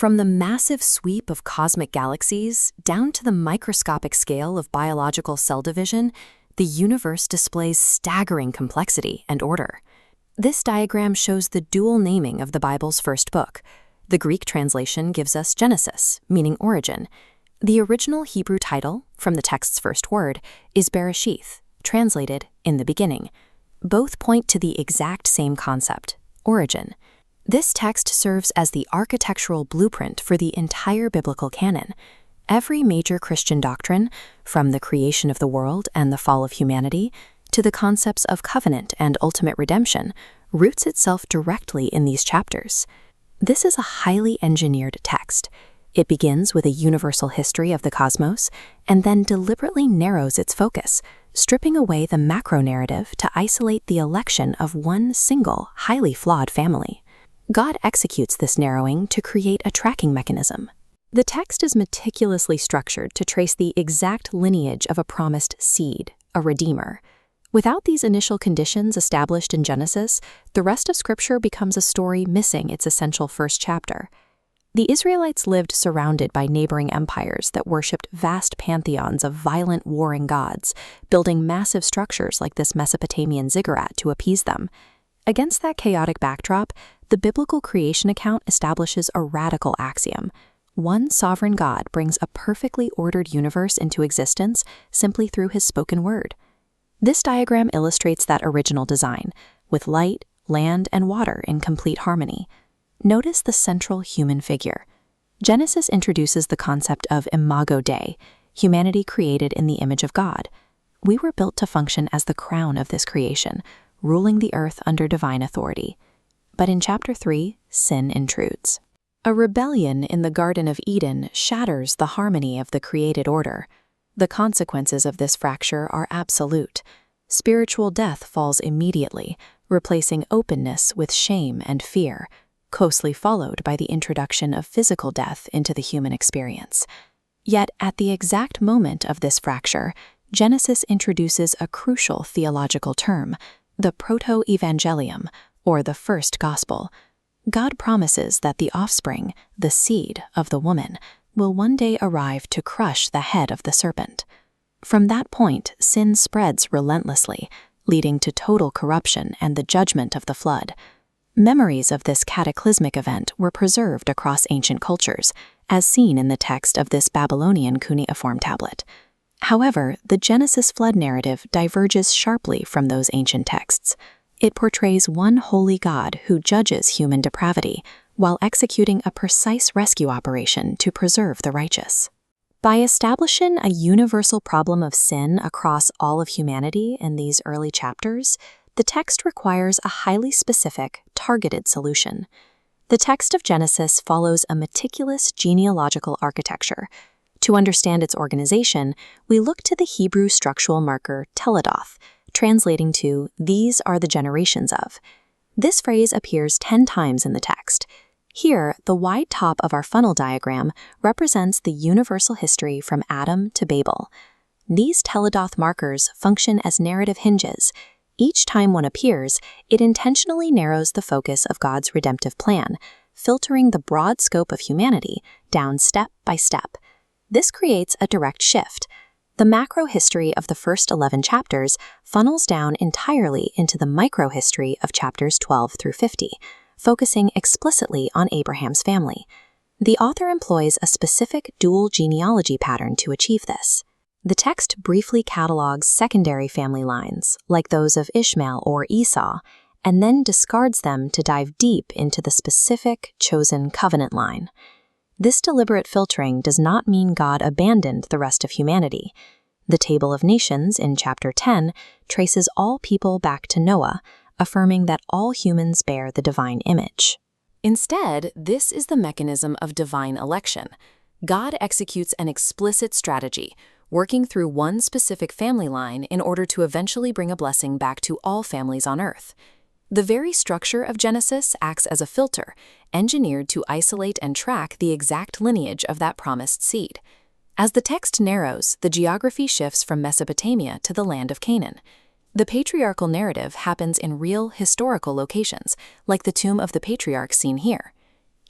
From the massive sweep of cosmic galaxies down to the microscopic scale of biological cell division, the universe displays staggering complexity and order. This diagram shows the dual naming of the Bible's first book. The Greek translation gives us Genesis, meaning origin. The original Hebrew title, from the text's first word, is Bereshith, translated in the beginning. Both point to the exact same concept, origin. This text serves as the architectural blueprint for the entire biblical canon. Every major Christian doctrine, from the creation of the world and the fall of humanity to the concepts of covenant and ultimate redemption, roots itself directly in these chapters. This is a highly engineered text. It begins with a universal history of the cosmos and then deliberately narrows its focus, stripping away the macro-narrative to isolate the election of one single, highly flawed family. God executes this narrowing to create a tracking mechanism. The text is meticulously structured to trace the exact lineage of a promised seed, a redeemer. Without these initial conditions established in Genesis, the rest of Scripture becomes a story missing its essential first chapter. The Israelites lived surrounded by neighboring empires that worshipped vast pantheons of violent warring gods, building massive structures like this Mesopotamian ziggurat to appease them. Against that chaotic backdrop, the biblical creation account establishes a radical axiom. One sovereign God brings a perfectly ordered universe into existence simply through his spoken word. This diagram illustrates that original design, with light, land, and water in complete harmony. Notice the central human figure. Genesis introduces the concept of Imago Dei, humanity created in the image of God. We were built to function as the crown of this creation, ruling the earth under divine authority. But in chapter 3, sin intrudes. A rebellion in the Garden of Eden shatters the harmony of the created order. The consequences of this fracture are absolute. Spiritual death falls immediately, replacing openness with shame and fear, closely followed by the introduction of physical death into the human experience. Yet, at the exact moment of this fracture, Genesis introduces a crucial theological term, the Protoevangelium, or the first gospel. God promises that the offspring, the seed of the woman, will one day arrive to crush the head of the serpent. From that point, sin spreads relentlessly, leading to total corruption and the judgment of the flood. Memories of this cataclysmic event were preserved across ancient cultures, as seen in the text of this Babylonian cuneiform tablet. However, the Genesis flood narrative diverges sharply from those ancient texts. It portrays one holy God who judges human depravity while executing a precise rescue operation to preserve the righteous. By establishing a universal problem of sin across all of humanity in these early chapters, the text requires a highly specific, targeted solution. The text of Genesis follows a meticulous genealogical architecture. To understand its organization, we look to the Hebrew structural marker teledoth, translating to, "These are the generations of." This phrase appears 10 times in the text. Here, the wide top of our funnel diagram represents the universal history from Adam to Babel. These teledoth markers function as narrative hinges. Each time one appears, it intentionally narrows the focus of God's redemptive plan, filtering the broad scope of humanity down step by step. This creates a direct shift. The macro history of the first 11 chapters funnels down entirely into the micro history of chapters 12 through 50, focusing explicitly on Abraham's family. The author employs a specific dual genealogy pattern to achieve this. The text briefly catalogs secondary family lines, like those of Ishmael or Esau, and then discards them to dive deep into the specific, chosen covenant line. This deliberate filtering does not mean God abandoned the rest of humanity. The Table of Nations in chapter 10 traces all people back to Noah, affirming that all humans bear the divine image. Instead, this is the mechanism of divine election. God executes an explicit strategy, working through one specific family line in order to eventually bring a blessing back to all families on earth. The very structure of Genesis acts as a filter, engineered to isolate and track the exact lineage of that promised seed. As the text narrows, the geography shifts from Mesopotamia to the land of Canaan. The patriarchal narrative happens in real historical locations, like the tomb of the patriarch seen here.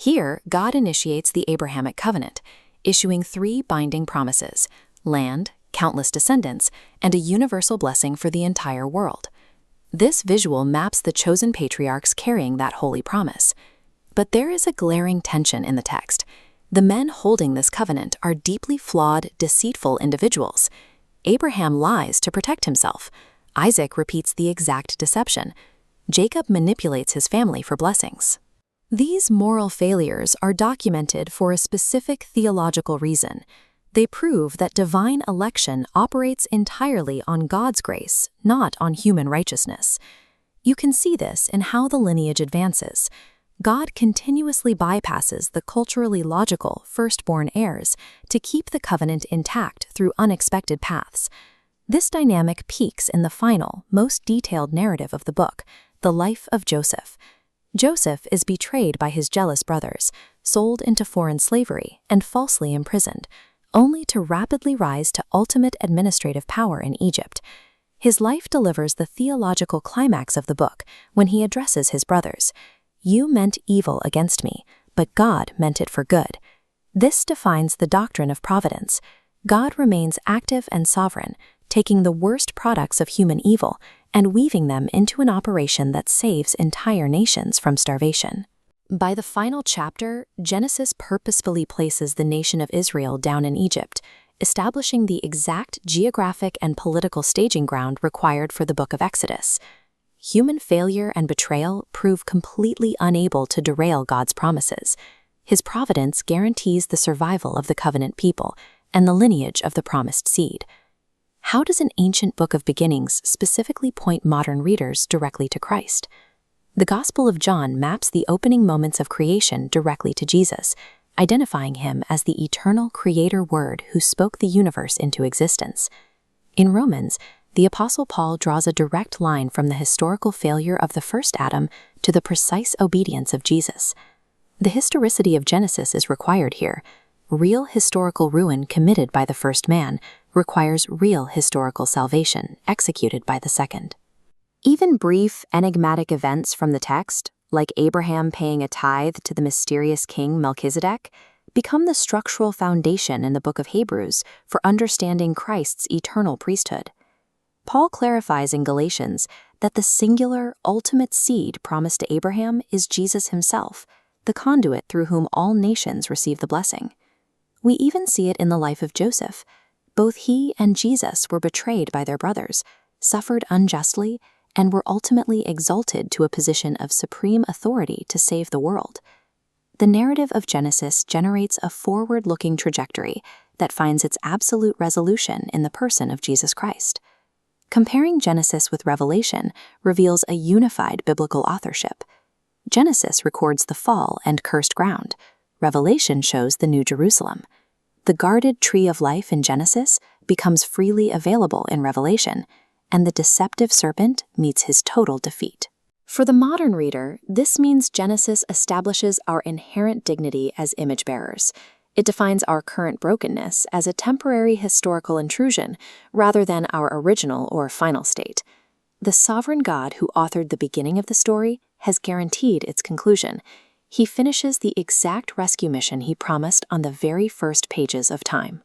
Here, God initiates the Abrahamic covenant, issuing 3 binding promises: land, countless descendants, and a universal blessing for the entire world. This visual maps the chosen patriarchs carrying that holy promise. But there is a glaring tension in the text. The men holding this covenant are deeply flawed, deceitful individuals. Abraham lies to protect himself. Isaac repeats the exact deception. Jacob manipulates his family for blessings. These moral failures are documented for a specific theological reason. They prove that divine election operates entirely on God's grace, not on human righteousness. You can see this in how the lineage advances. God continuously bypasses the culturally logical firstborn heirs to keep the covenant intact through unexpected paths. This dynamic peaks in the final, most detailed narrative of the book, the life of Joseph. Joseph is betrayed by his jealous brothers, sold into foreign slavery, and falsely imprisoned, only to rapidly rise to ultimate administrative power in Egypt. His life delivers the theological climax of the book when he addresses his brothers. "You meant evil against me, but God meant it for good." This defines the doctrine of providence. God remains active and sovereign, taking the worst products of human evil and weaving them into an operation that saves entire nations from starvation. By the final chapter, Genesis purposefully places the nation of Israel down in Egypt, establishing the exact geographic and political staging ground required for the book of Exodus. Human failure and betrayal prove completely unable to derail God's promises. His providence guarantees the survival of the covenant people and the lineage of the promised seed. How does an ancient book of beginnings specifically point modern readers directly to Christ? The Gospel of John maps the opening moments of creation directly to Jesus, identifying him as the eternal Creator Word who spoke the universe into existence. In Romans, the Apostle Paul draws a direct line from the historical failure of the first Adam to the precise obedience of Jesus. The historicity of Genesis is required here. Real historical ruin committed by the first man requires real historical salvation executed by the second. Even brief, enigmatic events from the text, like Abraham paying a tithe to the mysterious king Melchizedek, become the structural foundation in the book of Hebrews for understanding Christ's eternal priesthood. Paul clarifies in Galatians that the singular, ultimate seed promised to Abraham is Jesus himself, the conduit through whom all nations receive the blessing. We even see it in the life of Joseph. Both he and Jesus were betrayed by their brothers, suffered unjustly, and were ultimately exalted to a position of supreme authority to save the world. The narrative of Genesis generates a forward-looking trajectory that finds its absolute resolution in the person of Jesus Christ. Comparing Genesis with Revelation reveals a unified biblical authorship. Genesis records the fall and cursed ground. Revelation shows the New Jerusalem. The guarded tree of life in Genesis becomes freely available in Revelation, and the deceptive serpent meets his total defeat. For the modern reader, this means Genesis establishes our inherent dignity as image bearers. It defines our current brokenness as a temporary historical intrusion rather than our original or final state. The sovereign God who authored the beginning of the story has guaranteed its conclusion. He finishes the exact rescue mission he promised on the very first pages of time.